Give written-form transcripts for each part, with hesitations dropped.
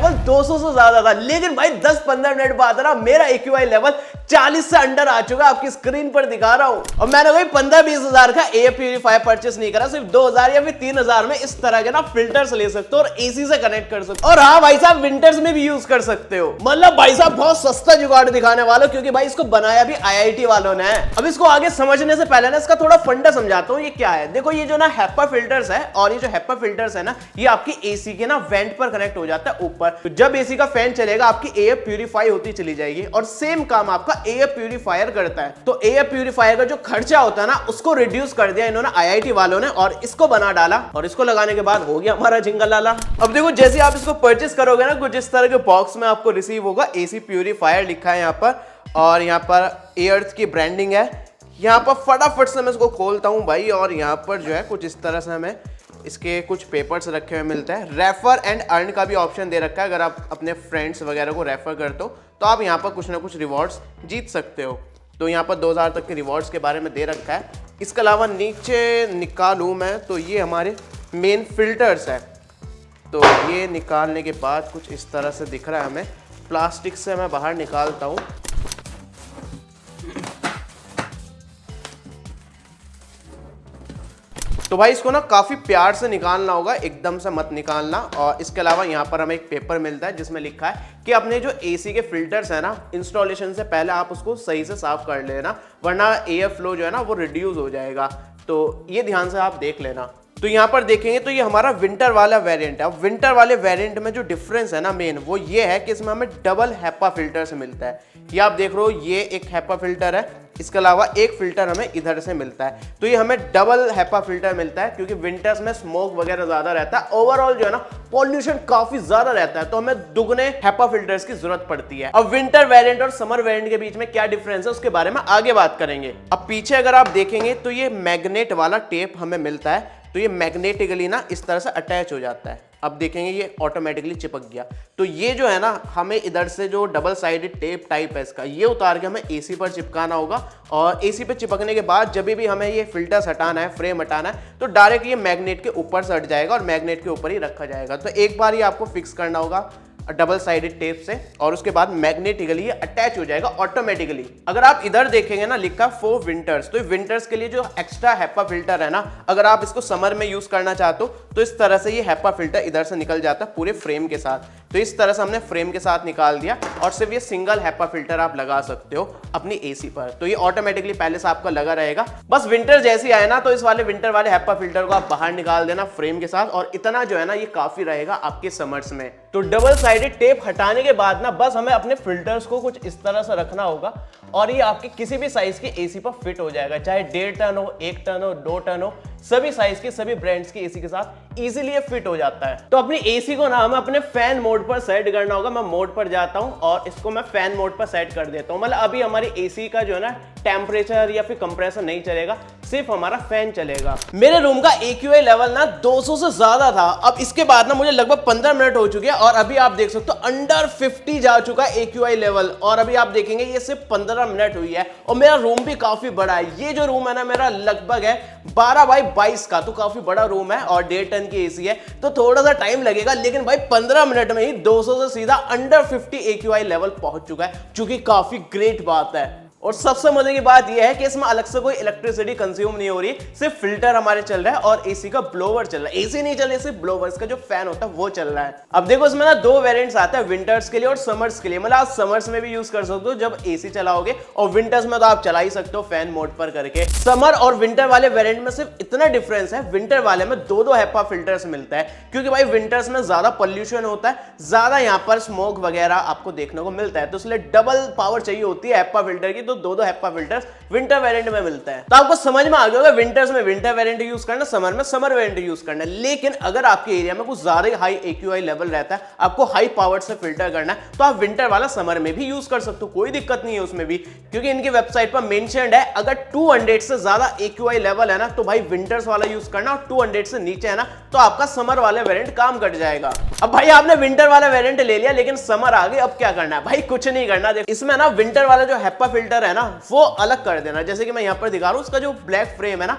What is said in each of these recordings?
Level 200 से ज्यादा था, लेकिन भाई 10-15 मिनट बाद ना मेरा AQI लेवल 40 से अंडर आ चुका, आपकी स्क्रीन पर दिखा रहा हूं। और मैंने भाई 15-20 हजार का एयर प्यूरीफायर परचेस नहीं करा, सिर्फ 2000 या फिर 3000 में इस तरह के ना फिल्टर्स ले सकते हो और एसी से कनेक्ट कर सकते हो। और हाँ भाई साहब, विंटर्स में भी यूज कर सकते हो। मतलब भाई साहब बहुत सस्ता जुगाड़ दिखाने वालों, क्योंकि भाई इसको बनाया भी IIT वालों ने है। अब इसको आगे समझने से पहले ना इसका थोड़ा फंडा समझाता हूँ, ये क्या है। देखो ये जो ना HEPA फिल्टर्स है, और ये जो HEPA फिल्टर्स है ना, ये आपकी एसी के ना वेंट पर कनेक्ट हो जाता है ऊपर। तो जब एसी का फैन चलेगा आपकी एयर प्यूरीफाई होती चली जाएगी, और सेम काम आपका एयर प्यूरीफायर करता है। तो एयर प्यूरीफायर का जो खर्चा होता है ना, उसको रिड्यूस कर दिया इन्होंने IIT वालों ने, और इसको बना डाला, और इसको लगाने के बाद हो गया हमारा जिंगल लाला। अब देखो जैसे आप इसको परचेस करोगे ना, कुछ इस तरह के बॉक्स में आपको रिसीव होगा। एसी प्यूरीफायर लिखा है यहाँ पर, और यहाँ पर एयर्थ की ब्रांडिंग है। यहाँ पर फटाफट से मैं इसको खोलता हूँ भाई, और यहाँ पर जो है कुछ इस तरह से हमें इसके कुछ पेपर्स रखे हुए मिलते हैं। रेफर एंड अर्न का भी ऑप्शन दे रखा है, अगर आप अपने फ्रेंड्स वगैरह को रेफर करते हो तो आप यहाँ पर कुछ ना कुछ रिवॉर्ड्स जीत सकते हो। तो यहाँ पर 2000 तक के रिवॉर्ड्स के बारे में दे रखा है। इसके अलावा नीचे निकालूँ मैं तो ये हमारे मेन फिल्टर्स है। तो ये निकालने के बाद कुछ इस तरह से दिख रहा है हमें। प्लास्टिक से मैं बाहर निकालता हूँ। तो भाई इसको ना काफी प्यार से निकालना होगा, एकदम से मत निकालना। और इसके अलावा यहाँ पर हमें एक पेपर मिलता है जिसमें लिखा है कि अपने जो एसी के फिल्टर्स है ना, इंस्टॉलेशन से पहले आप उसको सही से साफ कर लेना, वरना एयर फ्लो जो है ना वो रिड्यूस हो जाएगा। तो ये ध्यान से आप देख लेना। तो यहाँ पर देखेंगे तो ये हमारा विंटर वाला वेरिएंट है। अब विंटर वाले वेरिएंट में जो डिफरेंस है ना मेन, वो ये है कि इसमें हमें डबल HEPA फिल्टर से मिलता है। ये आप देख रहे हो, ये एक HEPA फिल्टर है, इसके अलावा एक फिल्टर हमें इधर से मिलता है। तो ये हमें डबल HEPA फिल्टर मिलता है, क्योंकि विंटर्स में स्मोक वगैरह ज्यादा रहता है, ओवरऑल जो है ना पॉल्यूशन काफी ज्यादा रहता है, तो हमें दुगने HEPA फिल्टर्स की जरूरत पड़ती है। अब विंटर वेरिएंट और समर वेरिएंट के बीच में क्या डिफरेंस है उसके बारे में आगे बात करेंगे। अब पीछे अगर आप देखेंगे तो ये मैग्नेट वाला टेप हमें मिलता है। तो ये मैग्नेटिकली ना इस तरह से अटैच हो जाता है। अब देखेंगे ये ऑटोमेटिकली चिपक गया। तो ये जो है ना, हमें इधर से जो डबल साइडेड टेप टाइप है इसका, ये उतार के हमें एसी पर चिपकाना होगा। और एसी पे चिपकने के बाद जब भी हमें ये फिल्टर्स हटाना है, फ्रेम हटाना है, तो डायरेक्ट ये मैग्नेट के ऊपर से हट जाएगा और मैग्नेट के ऊपर ही रखा जाएगा। तो एक बार ये आपको फिक्स करना होगा डबल साइडेड टेप से, और उसके बाद मैग्नेटिकली ये अटैच हो जाएगा ऑटोमेटिकली। अगर आप इधर देखेंगे ना, लिखा फॉर विंटर्स, तो विंटर्स के लिए जो एक्स्ट्रा HEPA फिल्टर है ना, अगर आप इसको समर में यूज करना चाहते हो तो इस तरह से ये HEPA फिल्टर इधर से निकल जाता है पूरे फ्रेम के साथ। तो इस तरह से हमने फ्रेम के साथ निकाल दिया, और सिर्फ ये सिंगल HEPA फिल्टर आप लगा सकते हो अपनी एसी पर। तो ये ऑटोमेटिकली पहले से आपका लगा रहेगा। बस विंटर जैसी आए ना, तो इस वाले विंटर वाले HEPA फिल्टर को आप बाहर निकाल देना फ्रेम के साथ, और इतना जो है ना ये काफी रहेगा आपके समर्स में। तो डबल साइडेड टेप हटाने के बाद ना बस हमें अपने फिल्टर्स को कुछ इस तरह से रखना होगा, और ये आपके किसी भी साइज की एसी पर फिट हो जाएगा, चाहे 1.5 टन हो, 1 टन हो, 2 टन हो, सभी साइज के सभी ब्रांड्स की एसी के साथ इजीली ये फिट हो जाता है। तो अपनी एसी को ना हमें अपने फैन मोड पर सेट करना होगा। मैं मोड पर जाता हूं और इसको मैं फैन मोड पर सेट कर देता हूं। मतलब अभी हमारी एसी का जो है ना टेम्परेचर या फिर कंप्रेसर नहीं चलेगा, सिर्फ हमारा फैन चलेगा। मेरे रूम का AQI लेवल ना 200 से ज्यादा था। अब इसके बाद ना मुझे लगभग 15 मिनट हो चुके हैं, और अभी आप देख सकते हो अंडर 50 जा चुका है AQI लेवल। और अभी आप देखेंगे ये सिर्फ 15 मिनट हुई है, और मेरा रूम भी काफी बड़ा है। ये जो रूम है ना मेरा लगभग है 12 बाई 22 का, तो काफी बड़ा रूम है, और 1.5 टन की एसी है, तो थोड़ा सा टाइम लगेगा। लेकिन भाई 15 मिनट में ही 200 से सीधा अंडर 50 AQI लेवल पहुंच चुका है, जो कि काफी ग्रेट बात है। और सबसे मजे की बात यह है कि इसमें अलग से कोई इलेक्ट्रिसिटी कंज्यूम नहीं हो रही, सिर्फ फिल्टर हमारे चल रहा है और एसी का ब्लोवर चल रहा है। एसी नहीं चल रही, सिर्फ ब्लोवर, इसका जो फैन होता है वो चल रहा है। अब देखो इसमें ना 2 वेरिएंट्स आते हैं, विंटर्स के लिए और समर्स के लिए। मतलब आप समर्स में भी यूज कर सकते हो जब एसी चलाओगे, और विंटर्स में तो आप चला ही सकते हो फैन मोड पर करके। समर और विंटर वाले वेरिएंट में सिर्फ इतना डिफरेंस है, विंटर वाले में 2 HEPA फिल्टर्स मिलता है, क्योंकि भाई विंटर्स में ज्यादा पॉल्यूशन होता है, ज्यादा यहाँ पर स्मोक वगैरह आपको देखने को मिलता है, तो इसलिए डबल पावर चाहिए होती है HEPA फिल्टर की। तो 2 HEPA फिल्टर विंटर वेरिएंट में मिलता है। तो आपको समझ में आ गया होगा विंटर्स में विंटर वेरिएंट यूज करना, समर में समर वेरिएंट यूज करना। लेकिन अगर आपके एरिया में कुछ ज्यादा हाई AQI लेवल रहता है, आपको हाई पावर से फिल्टर करना है, तो आप विंटर वाला समर में भी यूज कर सकते हो, कोई दिक्कत नहीं है उसमें भी, क्योंकि इनकी वेबसाइट पर मेंशन्ड है अगर 200 से ज्यादा AQI लेवल है ना, तो भाई विंटर्स वाला यूज करना, और 200 से नीचे है ना, तो आपका समर वाला वेरिएंट काम कर जाएगा। अब भाई आपने विंटर वाला वेरिएंट ले लिया, लेकिन समर आ गई, अब क्या करना है भाई? कुछ नहीं करना। देखो इसमें ना विंटर वाला जो HEPA फिल्टर है ना, वो अलग कर देना। जैसे कि मैं यहां पर दिखा रहा हूं, उसका जो ब्लैक फ्रेम है ना,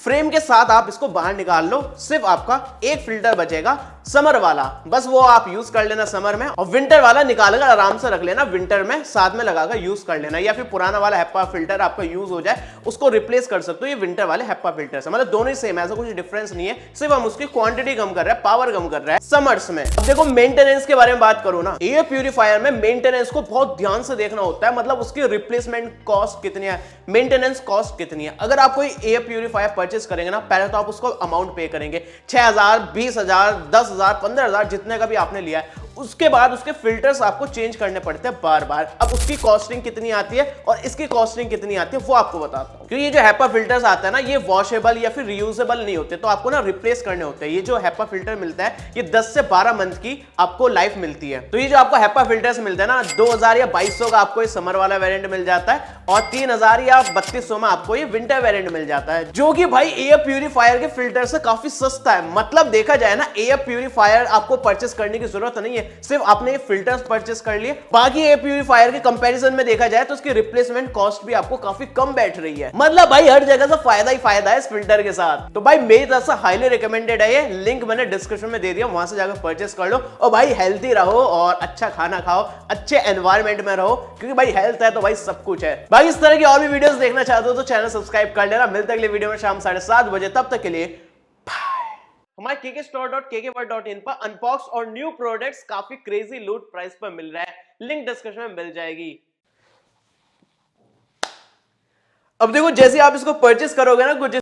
फ्रेम के साथ आप इसको बाहर निकाल लो, सिर्फ आपका एक फिल्टर बचेगा, समर वाला बस वो आप यूज कर लेना समर में, और विंटर वाला निकालकर आराम से रख लेना, विंटर में साथ में लगाकर यूज कर लेना, या फिर पुराना वाला हेप्पा फिल्टर आपका यूज हो जाए उसको रिप्लेस कर सकते हो ये विंटर वाले हेप्पा फिल्टर से। मतलब दोनों ही सेम है, ऐसा कुछ डिफरेंस नहीं है, सिर्फ हम उसकी क्वांटिटी कम कर रहे हैं, पावर कम कर रहे हैं समर्स में। अब देखो मेंटेनेंस के बारे में बात करूं ना, एयर प्यूरिफायर में मेंटेनेंस को बहुत ध्यान से देखना होता है, मतलब उसकी रिप्लेसमेंट कॉस्ट कितनी है, मेंटेनेंस कॉस्ट कितनी है। अगर आप कोई एयर प्यूरिफायर परचेस करेंगे ना, पहले तो आप उसको अमाउंट पे करेंगे 6,000, 20,000, 10,000, 15,000 जितने का भी आपने लिया है, उसके बाद उसके फिल्टर्स आपको चेंज करने पड़ते हैं बार बार। अब उसकी कॉस्टिंग कितनी आती है और इसकी कॉस्टिंग कितनी आती है वो आपको बताता हूं, क्योंकि ये जो हेप्पा फिल्टर्स आता है ना, ये वॉशेबल या फिर रियूजेबल नहीं होते, तो आपको ना रिप्लेस करने होते हैं। ये जो हेप्पा फिल्टर मिलता है ये 10 से 12 मंथ की आपको लाइफ मिलती है। तो ये जो आपको हेप्पा फिल्टर्स मिलता है ना, 2,000 या 2,200 का आपको ये समर वाला वेरिएंट मिल जाता है, और 3,000 या 3,200 में आपको ये विंटर वेरिएंट मिल जाता है, जो कि भाई एयर प्यूरिफायर के फिल्टर से काफी सस्ता है। मतलब देखा जाए ना, एयर प्यूरिफायर आपको परचेस करने की जरूरत नहीं है, सिर्फ आपने फिल्टर्स परचेस कर लिए। बाकी एयर प्यूरिफायर के कंपैरिजन में देखा जाए तो उसकी रिप्लेसमेंट कॉस्ट भी आपको काफी कम बैठ रही है। मतलब भाई हर जगह से फायदा ही फायदा है इस फिल्टर के साथ। तो भाई मेरी तरफ से हाईली रिकमेंडेड है ये, लिंक मैंने डिस्क्रिप्शन में दे दिया, वहां से जाकर परचेस कर लो। और भाई हेल्थी रहो और अच्छा खाना खाओ, अच्छे एनवायरमेंट में रहो, क्योंकि भाई हेल्थ है तो भाई सब कुछ है। भाई इस तरह की और भी वीडियोस देखना चाहते हो तो चैनल सब्सक्राइब कर लेना। मिलते अगले वीडियो में शाम 7:30 बजे, तब तक के लिए हमारे kkstore.kkworld.in पर अनबॉक्स और न्यू प्रोडक्ट्स काफी क्रेजी लूट प्राइस पर मिल रहा है, लिंक डिस्क्रिप्शन में मिल जाएगी। अब देखो जैसे आप इसको परचेस करोगे ना, कुछ